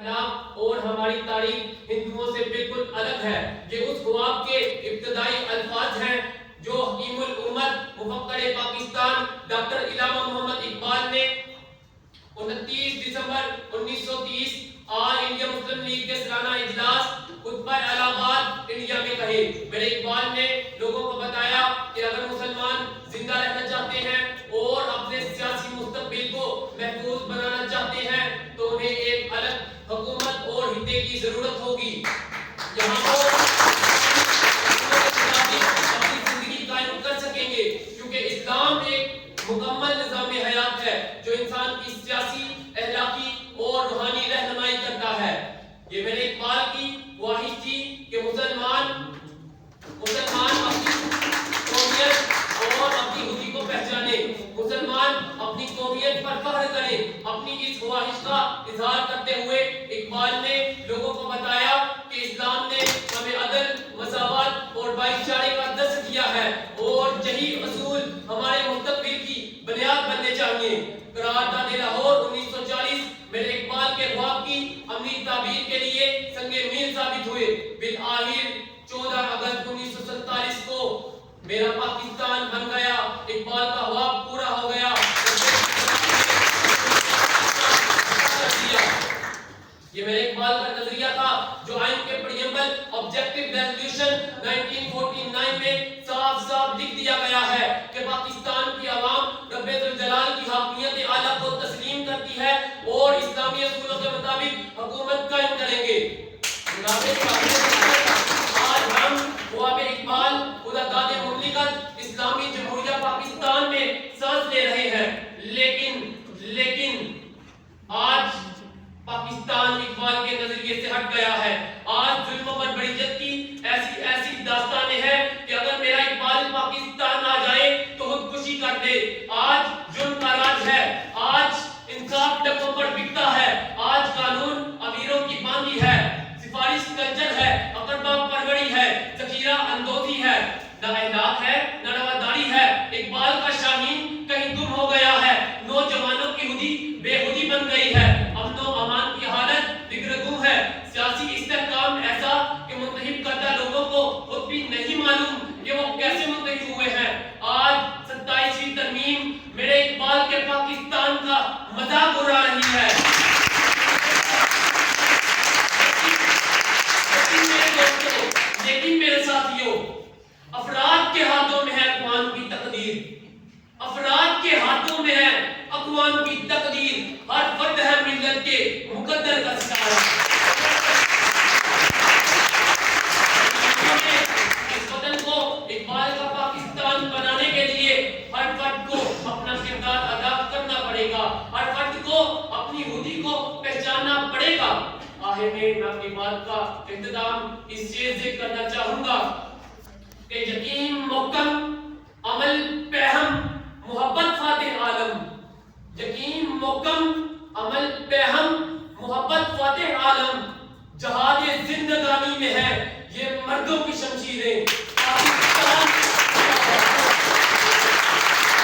اور ہماری تاریخ ہندوؤں سے بالکل الگ ہے۔ یہ اس خواب کے ابتدائی الفاظ ہیں جو حکیم الامت مفکر پاکستان ڈاکٹر علامہ محمد اقبال نے 29 دسمبر 1930 آل انڈیا مسلم لیگ کے سالانہ اجلاس خطبہ الہ آباد انڈیا میں کہے۔ میرے اقبال نے لوگوں کو بتایا کہ اگر مسلمان زندہ رہنا چاہتے ہیں اور اپنے سیاسی مستقبل کو محفوظ بنانا چاہتے ہیں تو انہیں ایک الگ حکومت اور ہدے کی ضرورت ہوگی جہاں وہ اپنی زندگی قائم کر سکیں گے، کیونکہ اسلام ایک مکمل نظام حیات ہے جو انسان کی سیاسی، اخلاقی اور روحانی رہنمائی کرتا ہے۔ یہ میرے اقبال کی خواہش تھی کہ مسلمان اپنی قومیت اور اپنی خودی کو پہچانے، مسلمان اپنی قومیت پر فخر کریں۔ اپنی اس خواہش کا اظہار کرتے ہوئے اقبال نے لوگوں کو بتایا کہ اسلام نے ہمیں عدل، مساوات اور بھائی چارے کا درس دیا ہے اور یہی اصول ہمارے مستقبل کی بنیاد بننے چاہیے۔ قرارداد لاہور 1940 میرے اقبال کے خواب کی عملی تعبیر کے لیے سنگ میل ثابت ہوئے۔ بالآخر 14 اگست 1947 کو میرا پاکستان بن گیا، اقبال کا خواب پورا ہو گیا۔ یہ میرے اقبال کا نظریہ تھا جو آئین کے پریمبل آبجیکٹو ریزولوشن 1949 میں صاف صاف لکھ دیا گیا ہے کہ پاکستان کی عوام رب ذوالجلال کی حاکمیت اعلیٰ کو تسلیم کرتی ہے اور اسلامی اصولوں کے مطابق حکومت قائم کریں گے۔ آج ہم خواب اقبال خدا داد مملکت اسلامی جمہوریہ پاکستان میں سانس لے رہے ہیں، لیکن آج پاکستان اقبال کے نظریے سے ہٹ گیا ہے۔ آج ظلم و بربریت کی ایسی داستانیں ہیں کہ اگر میرا اقبال پاکستان آ جائے تو خودکشی کر دے۔ آج جرم کا راج ہے، آج انصاف ڈبوں پر بکتا ہے، آج قانون امیروں کی باندھی ہے، سفارش کلچر ہے، اقربا پروری ہے، ذخیرہ اندوزی ہے، نہ اخلاق ہے نہ رواداری ہے۔ اقبال کا شاہین کہیں گم ہو گیا ہے، نوجوانوں کی خودی بے خودی بن گئی ہے، امن و امان کی حالت بگڑگو ہے، سیاسی استحکام ایسا کہ منتخب کردہ لوگوں کو خود بھی نہیں معلوم کہ وہ کیسے منتخب ہوئے ہیں۔ آج 27ویں ترمیم میرے اقبال کے پاکستان کا مذاق اڑا رہی ہے۔ لیکن میرے ساتھیوں، افراد کے ہاتھوں میں ہے اقوام کی تقدیر، افراد کے ہاتھوں میں ہے اقوام کی تقدیر، ہر فرد ہے ملت کے مقدر کا ستارہ۔ اس وطن کو اقبال کا پاکستان بنانے کے لیے ہر فرد کو اپنا کردار ادا کرنا پڑے گا، ہر فرد کو اپنی خودی کو پہچاننا پڑے گا۔ آخر میں اپنی بات کا اختتام اس چیز سے کرنا چاہوں گا کہ یقین محکم، عمل پہم، محبت فاتح عالم۔ یقین محکم، عمل پہم، محبت فاتح عالم۔ جہاد زندگانی میں ہے یہ مردوں کی شمشیریں۔